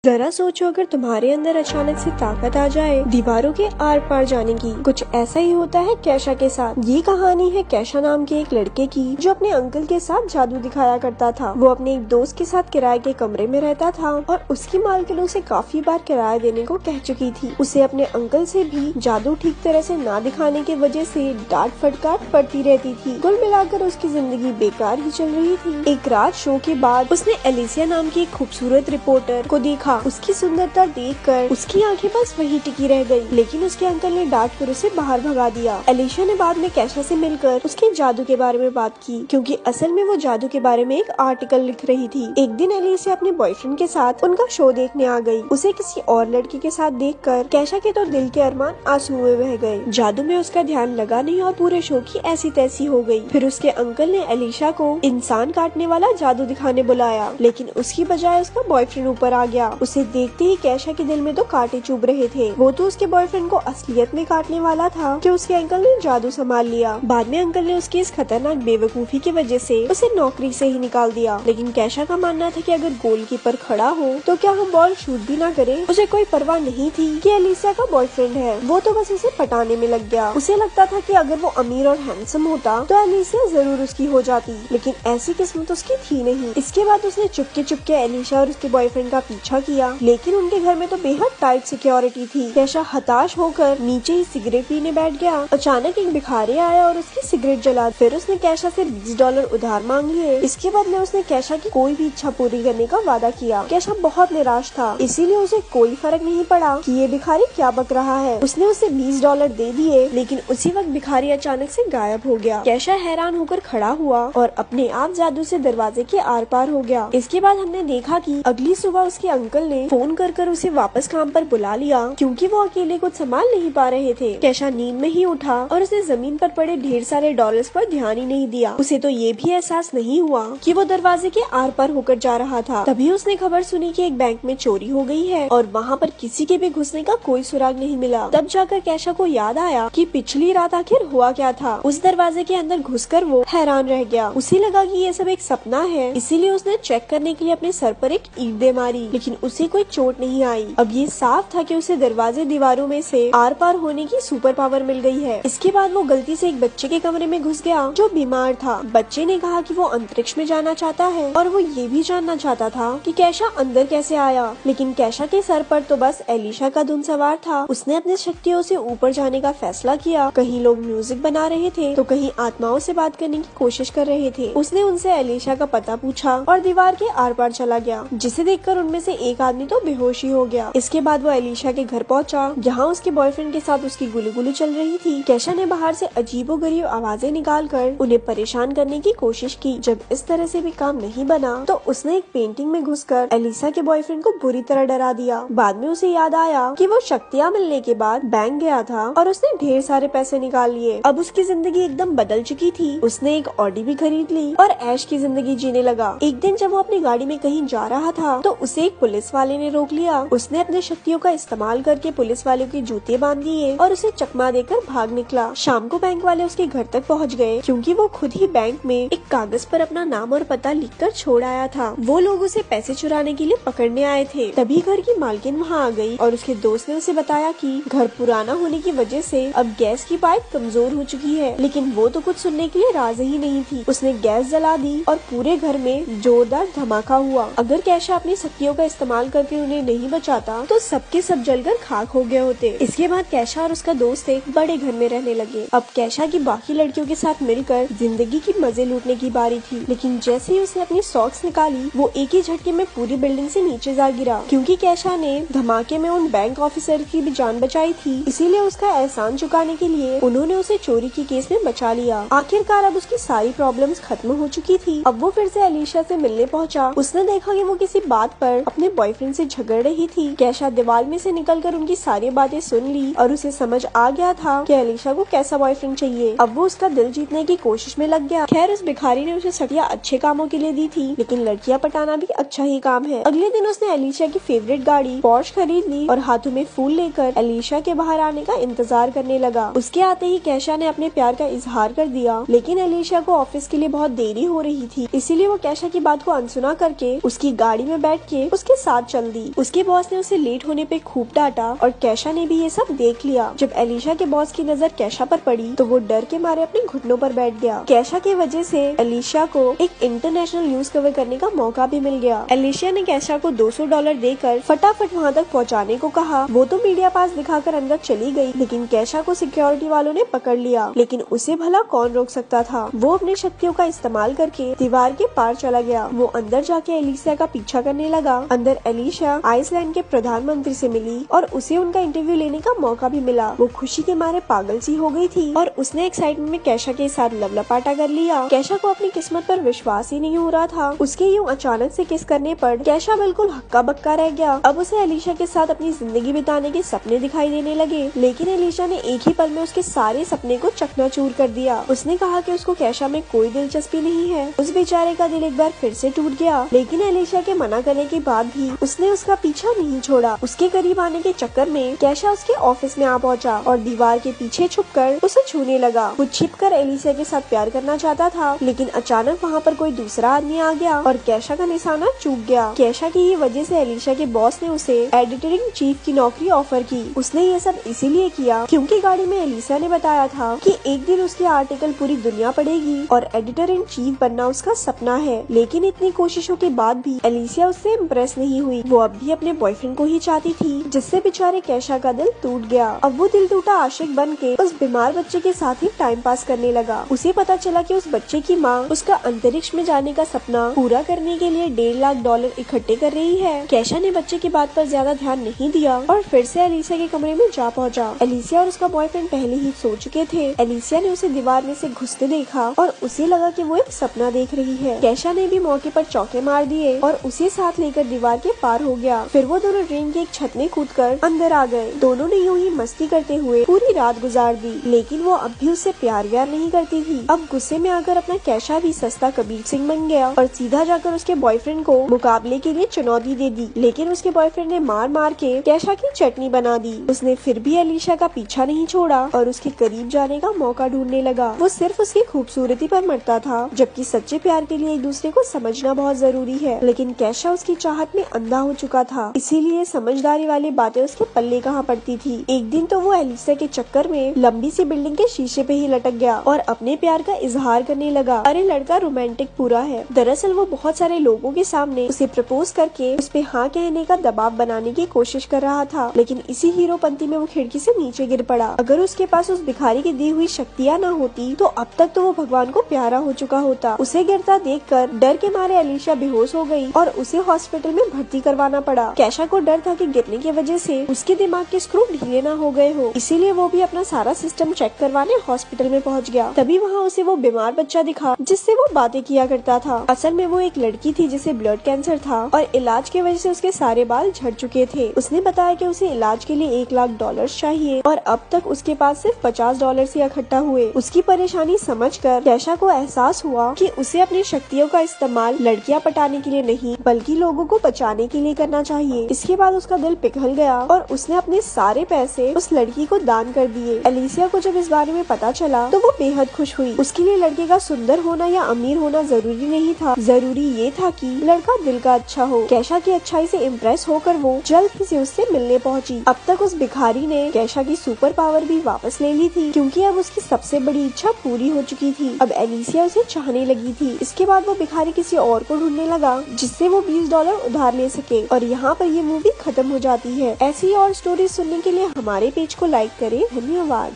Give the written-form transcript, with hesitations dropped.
जरा सोचो, अगर तुम्हारे अंदर अचानक से ताकत आ जाए दीवारों के आर पार जाने की। कुछ ऐसा ही होता है कैशा के साथ। ये कहानी है कैशा नाम के एक लड़के की, जो अपने अंकल के साथ जादू दिखाया करता था। वो अपने एक दोस्त के साथ किराए के कमरे में रहता था और उसकी मालकिन उसे काफी बार किराया देने को कह चुकी थी। उसे अपने अंकल से भी जादू ठीक तरह से ना दिखाने की वजह से डांट फटकार पड़ती रहती थी। कुल मिलाकर उसकी जिंदगी बेकार ही चल रही थी। एक रात शो के बाद उसने एलिसिया नाम की एक खूबसूरत रिपोर्टर को देखा। उसकी सुंदरता देखकर उसकी आंखें बस वहीं टिकी रह गई, लेकिन उसके अंकल ने डांट कर उसे बाहर भगा दिया। एलिशा ने बाद में कैशा से मिलकर उसके जादू के बारे में बात की, क्योंकि असल में वो जादू के बारे में एक आर्टिकल लिख रही थी। एक दिन एलिशा अपने बॉयफ्रेंड के साथ उनका शो देखने आ गई। उसे किसी और लड़की के साथ देखकर कैशा के तो दिल के अरमान आंसू में बह गए। जादू में उसका ध्यान लगा नहीं और पूरे शो की ऐसी तैसी हो गई। फिर उसके अंकल ने एलिशा को इंसान काटने वाला जादू दिखाने बुलाया, लेकिन उसकी बजाय उसका बॉयफ्रेंड ऊपर आ गया। उसे देखते ही कैशा के दिल में तो कांटे चुभ रहे थे। वो तो उसके बॉयफ्रेंड को असलियत में काटने वाला था कि उसके अंकल ने जादू संभाल लिया। बाद में अंकल ने उसकी इस खतरनाक बेवकूफी की वजह से उसे नौकरी से ही निकाल दिया। लेकिन कैशा का मानना था कि अगर गोलकीपर खड़ा हो तो क्या हम बॉल शूट भी ना करें। उसे कोई परवाह नहीं थी कि एलिसिया का बॉयफ्रेंड है। वो तो बस उसे पटाने में लग गया। उसे लगता था कि अगर वो अमीर और हैंडसम होता तो एलिसिया जरूर उसकी हो जाती, लेकिन ऐसी किस्मत उसकी थी नहीं। इसके बाद उसने चुपके चुपके एलिशा और उसके बॉयफ्रेंड का पीछा किया, लेकिन उनके घर में तो बेहद टाइट सिक्योरिटी थी। कैशा हताश होकर नीचे ही सिगरेट पीने बैठ गया। अचानक एक भिखारी आया और उसकी सिगरेट जला। फिर उसने कैशा से $20 उधार मांग लिए। इसके बदले उसने कैशा की कोई भी इच्छा पूरी करने का वादा किया। कैशा बहुत निराश था, इसीलिए उसे कोई फर्क नहीं पड़ा कि ये भिखारी क्या बक रहा है। उसने उसे $20 दे दिए, लेकिन उसी वक्त भिखारी अचानक से गायब हो गया। कैशा हैरान होकर खड़ा हुआ और अपने आप जादू से दरवाजे के आर पार हो गया। इसके बाद हमने देखा कि अगली सुबह उसके अंकल ने फोन कर उसे वापस काम पर बुला लिया, क्योंकि वो अकेले कुछ संभाल नहीं पा रहे थे। कैशा नींद में ही उठा और उसने जमीन पर पड़े ढेर सारे डॉलर्स पर ध्यान ही नहीं दिया। उसे तो ये भी एहसास नहीं हुआ कि वो दरवाजे के आर पार होकर जा रहा था। तभी उसने खबर सुनी कि एक बैंक में चोरी हो गई है और वहाँ पर किसी के भी घुसने का कोई सुराग नहीं मिला। तब जाकर कैशा को याद आया कि पिछली रात आखिर हुआ क्या था। उस दरवाजे के अंदर घुसकर वो हैरान रह गया। उसे लगा कि ये सब एक सपना है, इसीलिए उसने चेक करने के लिए अपने सर पर एक ईंट दे मारी, लेकिन उसे कोई चोट नहीं आई। अब ये साफ था कि उसे दरवाजे दीवारों में से आर पार होने की सुपर पावर मिल गई है। इसके बाद वो गलती से एक बच्चे के कमरे में घुस गया जो बीमार था। बच्चे ने कहा कि वो अंतरिक्ष में जाना चाहता है और वो ये भी जानना चाहता था कि कैशा अंदर कैसे आया। लेकिन कैशा के सर पर तो बस एलिशा का धुन सवार था। उसने अपनी शक्तियों से ऊपर जाने का फैसला किया। कहीं लोग म्यूजिक बना रहे थे तो कहीं आत्माओं से बात करने की कोशिश कर रहे थे। उसने उनसे एलिशा का पता पूछा और दीवार के आर पार चला गया, जिसे देखकर उनमें से एक आदमी तो बेहोश ही हो गया। इसके बाद वो एलिशा के घर पहुंचा, जहां उसके बॉयफ्रेंड के साथ उसकी गुलगुली चल रही थी। कैशा ने बाहर से अजीबोगरीब आवाजें निकालकर उन्हें परेशान करने की कोशिश की। जब इस तरह से भी काम नहीं बना तो उसने एक पेंटिंग में घुसकर एलिशा के बॉयफ्रेंड को बुरी तरह डरा दिया। बाद में उसे याद आया कि वो शक्तियाँ मिलने के बाद बैंक गया था और उसने ढेर सारे पैसे निकाल लिए। अब उसकी जिंदगी एकदम बदल चुकी थी। उसने एक ऑडी भी खरीद ली और ऐश की जिंदगी जीने लगा। एक दिन जब वो अपनी गाड़ी में कहीं जा रहा था तो उसे एक पुलिस वाले ने रोक लिया। उसने अपने शक्तियों का इस्तेमाल करके पुलिस वाले के जूते बांध दिए और उसे चकमा देकर भाग निकला। शाम को बैंक वाले उसके घर तक पहुंच गए, क्योंकि वो खुद ही बैंक में एक कागज पर अपना नाम और पता लिखकर छोड़ आया था। वो लोग उसे पैसे चुराने के लिए पकड़ने आए थे। तभी घर की मालकिन वहाँ आ गई और उसके दोस्त ने उसे बताया कि घर पुराना होने की वजह से अब गैस की पाइप कमजोर हो चुकी है। लेकिन वो तो कुछ सुनने के लिए राजी ही नहीं थी। उसने गैस जला दी और पूरे घर में जोरदार धमाका हुआ। अगर कैशा अपनी शक्तियों का इस्तेमाल करके उन्हें नहीं बचाता तो सबके सब जलकर खाक हो गए होते। इसके बाद कैशा और उसका दोस्त एक बड़े घर में रहने लगे। अब कैशा की बाकी लड़कियों के साथ मिलकर जिंदगी की मजे लूटने की बारी थी। लेकिन जैसे ही उसने अपनी सॉक्स निकाली वो एक ही झटके में पूरी बिल्डिंग से नीचे जा गिरा। क्योंकि कैशा ने धमाके में उन बैंक ऑफिसर की भी जान बचाई थी, इसीलिए उसका एहसान चुकाने के लिए उन्होंने उसे चोरी की केस में बचा लिया। आखिरकार अब उसकी सारी प्रॉब्लम्स खत्म हो चुकी थी। अब वो फिर से एलिशा से मिलने पहुंचा। उसने देखा कि वो किसी बात पर अपने बॉयफ्रेंड से झगड़ रही थी। कैशा दीवार में से निकलकर उनकी सारी बातें सुन ली और उसे समझ आ गया था कि एलिशा को कैसा बॉयफ्रेंड चाहिए। अब वो उसका दिल जीतने की कोशिश में लग गया। खैर उस भिखारी ने उसे शक्तियाँ अच्छे कामों के लिए दी थी, लेकिन लड़कियां पटाना भी अच्छा ही काम है। अगले दिन उसने एलिशा की फेवरेट गाड़ी पोर्श खरीद ली और हाथों में फूल लेकर एलिशा के बाहर आने का इंतजार करने लगा। उसके आते ही कैशा ने अपने प्यार का इजहार कर दिया, लेकिन एलिशा को ऑफिस के लिए बहुत देरी हो रही थी, इसीलिए वो कैशा की बात को अनसुना करके उसकी गाड़ी में बैठ के उसके साथ चल दी। उसके बॉस ने उसे लेट होने पे खूब डांटा और कैशा ने भी ये सब देख लिया। जब एलिशा के बॉस की नजर कैशा पर पड़ी तो वो डर के मारे अपने घुटनों पर बैठ गया। कैशा की वजह से एलिशा को एक इंटरनेशनल न्यूज कवर करने का मौका भी मिल गया। एलिशा ने कैशा को $200 देकर फटाफट वहाँ तक पहुँचाने को कहा। वो तो मीडिया पास दिखाकर अंदर चली गई, लेकिन कैशा को सिक्योरिटी वालों ने पकड़ लिया। लेकिन उसे भला कौन रोक सकता था। वो अपनी शक्तियों का इस्तेमाल करके दीवार के पार चला गया। वो अंदर जाके एलिशा का पीछा करने लगा। अंदर एलिशा आइसलैंड के प्रधानमंत्री से मिली और उसे उनका इंटरव्यू लेने का मौका भी मिला। वो खुशी के मारे पागल सी हो गई थी और उसने एक्साइटमेंट में कैशा के साथ लवलपाटा कर लिया। कैशा को अपनी किस्मत पर विश्वास ही नहीं हो रहा था। उसके यूं अचानक से किस करने पर कैशा बिल्कुल हक्का बक्का रह गया। अब उसे एलिशा के साथ अपनी जिंदगी बिताने के सपने दिखाई देने लगे, लेकिन एलिशा ने एक ही पल में उसके सारे सपने को चकनाचूर कर दिया। उसने कहा कि उसको कैशा में कोई दिलचस्पी नहीं है। उस बेचारे का दिल एक बार फिर से टूट गया, लेकिन एलिशा के मना करने के बाद भी उसने उसका पीछा नहीं छोड़ा। उसके करीब आने के चक्कर में कैशा उसके ऑफिस में आ पहुंचा और दीवार के पीछे छुपकर उसे छूने लगा। वो छिपकर एलिशा के साथ प्यार करना चाहता था, लेकिन अचानक वहाँ पर कोई दूसरा आदमी आ गया और कैशा का निशाना चूक गया। कैशा की ही वजह से एलिशा के बॉस ने उसे एडिटर इन चीफ की नौकरी ऑफर की। उसने ये सब इसीलिए किया क्योंकि गाड़ी में एलिशा ने बताया था कि एक दिन उसके आर्टिकल पूरी दुनिया पढ़ेगी और एडिटर इन चीफ बनना उसका सपना है। लेकिन इतनी कोशिशों के बाद भी एलिशा उससे इम्प्रेस नहीं हुई। वो अब भी अपने बॉयफ्रेंड को ही चाहती थी, जिससे बेचारे कैशा का दिल टूट गया। अब वो दिल टूटा आशिक बन के उस बीमार बच्चे के साथ ही टाइम पास करने लगा। उसे पता चला कि उस बच्चे की माँ उसका अंतरिक्ष में जाने का सपना पूरा करने के लिए $1.5 लाख इकट्ठे कर रही है। कैशा ने बच्चे की बात पर ज्यादा ध्यान नहीं दिया और फिर से एलिशा के कमरे में जा पहुंचा। एलिशा और उसका बॉयफ्रेंड पहले ही सो चुके थे। एलिशा ने उसे दीवार में से घुसते देखा और उसे लगा कि वो एक सपना देख रही है। कैशा ने भी मौके पर चौके मार दिए और उसे साथ लेकर दीवार के पार हो गया। फिर वो दोनों ट्रेन के एक छत में कूदकर अंदर आ गए। दोनों ने यूं ही मस्ती करते हुए पूरी रात गुजार दी, लेकिन वो अब भी उससे प्यार व्यार नहीं करती थी। अब गुस्से में आकर अपना कैशा भी सस्ता कबीर सिंह बन गया और सीधा जाकर उसके बॉयफ्रेंड को मुकाबले के लिए चुनौती दे दी। लेकिन उसके बॉयफ्रेंड ने मार मार के कैशा की चटनी बना दी। उसने फिर भी एलिशा का पीछा नहीं छोड़ा और उसके करीब जाने का मौका ढूंढने लगा। वो सिर्फ उसकी खूबसूरती पर मरता था, जबकि सच्चे प्यार के लिए एक दूसरे को समझना बहुत जरूरी है। लेकिन कैशा उसकी चाहत में अंधा हो चुका था, इसीलिए समझदारी वाली बातें उसके पल्ले कहाँ पड़ती थी। एक दिन तो वो एलिशा के चक्कर में लंबी सी बिल्डिंग के शीशे पे ही लटक गया और अपने प्यार का इजहार करने लगा। अरे लड़का रोमांटिक पूरा है। दरअसल वो बहुत सारे लोगों के सामने उसे प्रपोज करके उस पे हाँ कहने का दबाव बनाने की कोशिश कर रहा था, लेकिन इसी हीरोपंती में वो खिड़की से नीचे गिर पड़ा। अगर उसके पास उस भिखारी की दी हुई शक्तियाँ न होती तो अब तक तो वो भगवान को प्यारा हो चुका होता। उसे गिरता देखकर डर के मारे एलिशा बेहोश हो गई और उसे हॉस्पिटल में भर्ती करवाना पड़ा। कैशा को डर था कि गिरने की वजह से उसके दिमाग के स्क्रू ढीले न हो गए हो, इसीलिए वो भी अपना सारा सिस्टम चेक करवाने हॉस्पिटल में पहुंच गया। तभी वहाँ उसे वो बीमार बच्चा दिखा जिससे वो बातें किया करता था। असल में वो एक लड़की थी जिसे ब्लड कैंसर था और इलाज की वजह से उसके सारे बाल झड़ चुके थे। उसने बताया कि उसे इलाज के लिए $1 लाख चाहिए और अब तक उसके पास सिर्फ $50 ही इकट्ठा हुए। उसकी परेशानी समझकर कैशा को एहसास हुआ कि उसे अपनी शक्तियों का इस्तेमाल लड़कियां पटाने के लिए नहीं बल्कि लोगों को बचाने के लिए करना चाहिए। इसके बाद उसका दिल पिघल गया और उसने अपने सारे पैसे उस लड़की को दान कर दिए। एलिशा को जब इस बारे में पता चला तो वो बेहद खुश हुई। उसके लिए लड़के का सुंदर होना या अमीर होना जरूरी नहीं था, जरूरी ये था कि लड़का दिल का अच्छा हो। कैशा की अच्छाई से इम्प्रेस होकर वो जल्द ही से उससे मिलने पहुंची। अब तक उस भिखारी ने कैशा की सुपर पावर भी वापस ले ली थी, क्योंकि अब उसकी सबसे बड़ी इच्छा पूरी हो चुकी थी। अब एलिशा उसे चाहने लगी थी। इसके बाद वो भिखारी किसी और को ढूंढने लगा जिससे वो $20 उधार ले सके और यहाँ पर ये मूवी खत्म हो जाती है। ऐसी और स्टोरी सुनने के लिए हमारे पेज को लाइक करें। धन्यवाद।